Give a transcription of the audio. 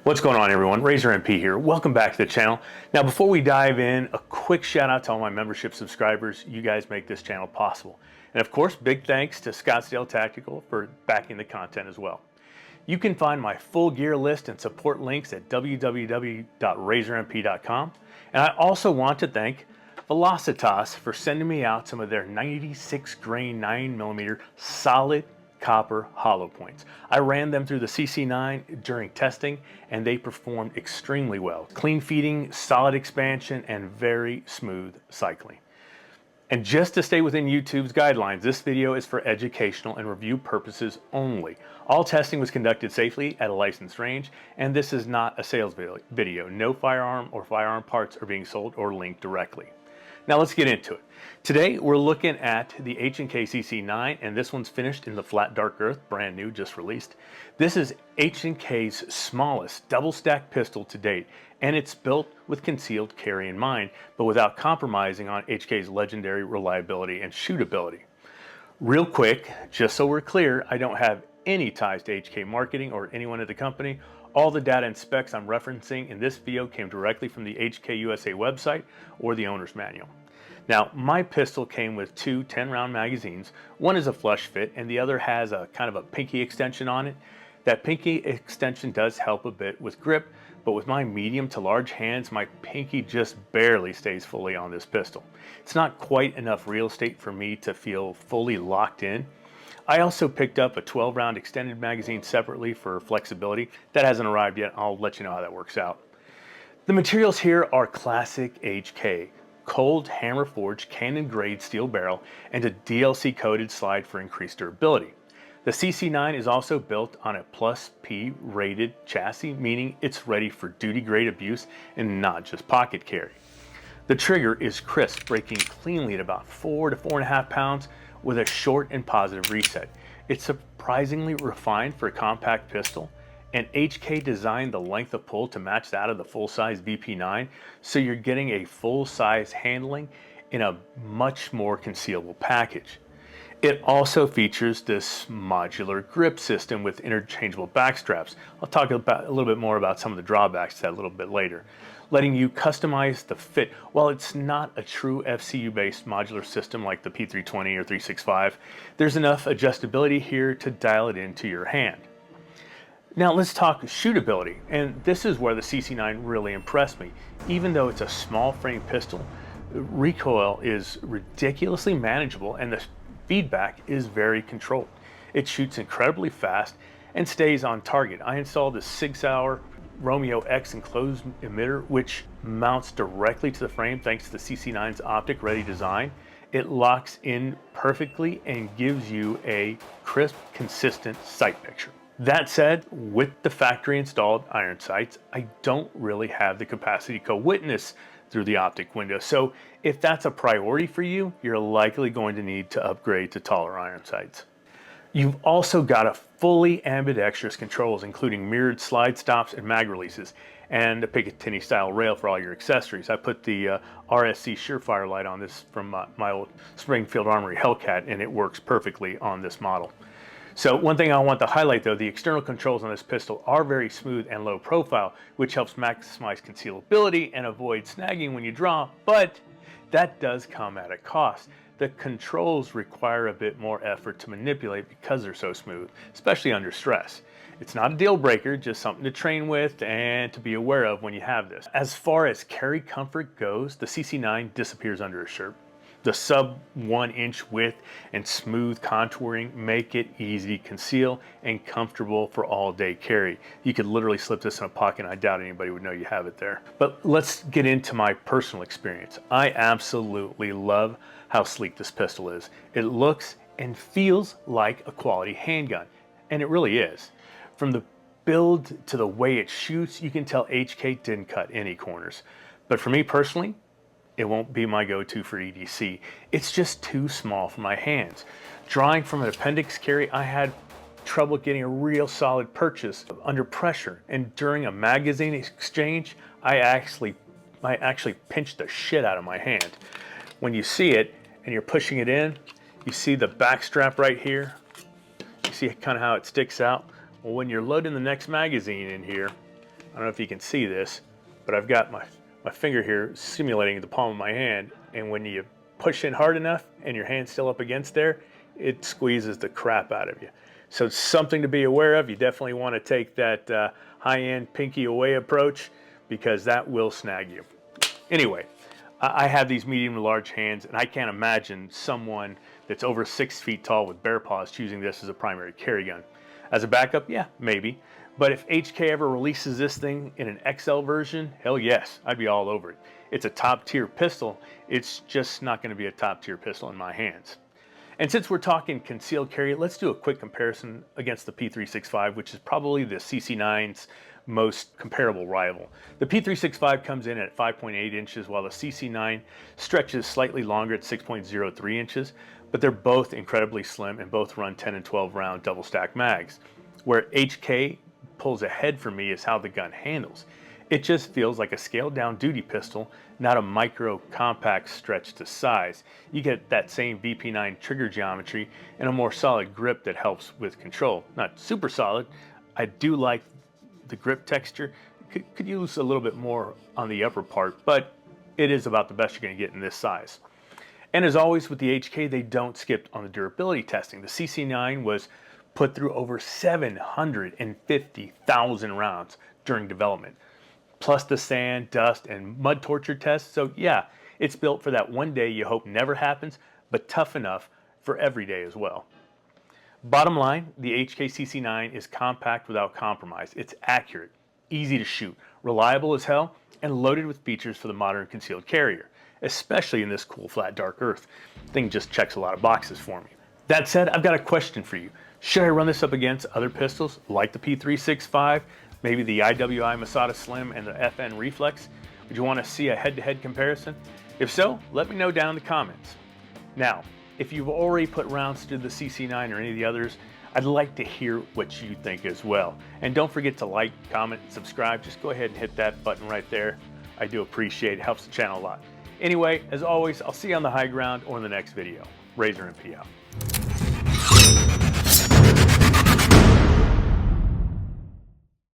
What's going on, everyone? Razor MP here. Welcome back to the channel. Now, before we dive in, a quick shout out to all my membership subscribers. You guys make this channel possible. And of course, big thanks to Scottsdale Tactical for backing the content as well. You can find my full gear list and support links at www.razormp.com. And I also want to thank Velocitas for sending me out some of their 96 grain 9mm solid copper hollow points. I ran them through the CC9 during testing and they performed extremely well. Clean feeding, solid expansion, and very smooth cycling. And just to stay within YouTube's guidelines, this video is for educational and review purposes only. All testing was conducted safely at a licensed range, and this is not a sales video. No firearm or firearm parts are being sold or linked directly. Now let's get into it. Today we're looking at the HK CC9, and this one's finished in the flat dark earth, brand new, just released. This is HK's smallest double stack pistol to date, and it's built with concealed carry in mind, but without compromising on HK's legendary reliability and shootability. Real quick, just so we're clear, I don't have any ties to HK marketing or anyone at the company. All the data and specs I'm referencing in this video came directly from the HK USA website or the owner's manual. Now, my pistol came with two 10-round magazines. One is a flush fit and the other has a kind of a pinky extension on it. That pinky extension does help a bit with grip, but with my medium to large hands, my pinky just barely stays fully on this pistol. It's not quite enough real estate for me to feel fully locked in. I also picked up a 12-round extended magazine separately for flexibility. That hasn't arrived yet. I'll let you know how that works out. The materials here are classic HK. Cold hammer forged cannon grade steel barrel and a DLC coated slide for increased durability. The CC9 is also built on a plus P rated chassis, meaning it's ready for duty grade abuse and not just pocket carry. The trigger is crisp, breaking cleanly at about 4 to 4.5 pounds with a short and positive reset. It's surprisingly refined for a compact pistol, and HK designed the length of pull to match that of the full-size VP9, so you're getting a full-size handling in a much more concealable package. It also features this modular grip system with interchangeable back straps. I'll talk a little bit more about some of the drawbacks to that a little bit later. Letting you customize the fit. While it's not a true FCU-based modular system like the P320 or 365, there's enough adjustability here to dial it into your hand. Now let's talk shootability, and this is where the CC9 really impressed me. Even though it's a small frame pistol, recoil is ridiculously manageable and the feedback is very controlled. It shoots incredibly fast and stays on target. I installed a 6-hour Romeo X enclosed emitter, which mounts directly to the frame thanks to the CC9's optic ready design. It locks in perfectly and gives you a crisp, consistent sight picture. That said, with the factory installed iron sights, I don't really have the capacity to co-witness through the optic window. So if that's a priority for you, you're likely going to need to upgrade to taller iron sights. You've also got a fully ambidextrous controls, including mirrored slide stops and mag releases, and a Picatinny style rail for all your accessories. I put the RSC Surefire light on this from my old Springfield Armory Hellcat, and it works perfectly on this model. So one thing I want to highlight though, the external controls on this pistol are very smooth and low profile, which helps maximize concealability and avoid snagging when you draw, but that does come at a cost. The controls require a bit more effort to manipulate because they're so smooth, especially under stress. It's not a deal breaker, just something to train with and to be aware of when you have this. As far as carry comfort goes, the CC9 disappears under a shirt. The sub 1-inch width and smooth contouring make it easy to conceal and comfortable for all day carry. You could literally slip this in a pocket and I doubt anybody would know you have it there. But let's get into my personal experience. I absolutely love how sleek this pistol is. It looks and feels like a quality handgun, and it really is. From the build to the way it shoots, you can tell HK didn't cut any corners. But for me personally, it won't be my go-to for EDC. It's just too small for my hands. Drawing from an Appendix carry, I had trouble getting a real solid purchase under pressure, and during a magazine exchange, I actually pinched the shit out of my hand. When you see it and you're pushing it in, you see the back strap right here. You see kind of how it sticks out. Well, when you're loading the next magazine in here, I don't know if you can see this, but I've got my finger here simulating the palm of my hand, and when you push in hard enough and your hand's still up against there, it squeezes the crap out of you. So it's something to be aware of. You definitely want to take that high-end pinky away approach, because that will snag you. Anyway, I have these medium to large hands, and I can't imagine someone that's over 6 feet tall with bare paws choosing this as a primary carry gun. As a backup, yeah, maybe. But if HK ever releases this thing in an XL version, hell yes, I'd be all over it. It's a top tier pistol. It's just not going to be a top tier pistol in my hands. And since we're talking concealed carry, let's do a quick comparison against the P365, which is probably the CC9's most comparable rival. The P365 comes in at 5.8 inches, while the CC9 stretches slightly longer at 6.03 inches, but they're both incredibly slim and both run 10 and 12 round double stack mags. Where HK pulls ahead for me is how the gun handles. It just feels like a scaled down duty pistol, not a micro compact stretch to size. You get that same VP9 trigger geometry and a more solid grip that helps with control. Not super solid. I do like the grip texture. Could use a little bit more on the upper part, but it is about the best you're going to get in this size. And as always with the HK, they don't skip on the durability testing. The CC9 was put through over 750,000 rounds during development, plus the sand, dust, and mud torture tests. So yeah, it's built for that one day you hope never happens, but tough enough for every day as well. Bottom line, the HK CC9 is compact without compromise. It's accurate, easy to shoot, reliable as hell, and loaded with features for the modern concealed carrier, especially in this cool flat dark earth. Thing just checks a lot of boxes for me. That said, I've got a question for you. Should I run this up against other pistols like the P365, maybe the IWI Masada Slim and the FN Reflex? Would you want to see a head-to-head comparison? If so, let me know down in the comments. Now, if you've already put rounds through the CC9 or any of the others, I'd like to hear what you think as well. And don't forget to like, comment, and subscribe. Just go ahead and hit that button right there. I do appreciate it. Helps the channel a lot. Anyway, as always, I'll see you on the high ground or in the next video. Razor MP out.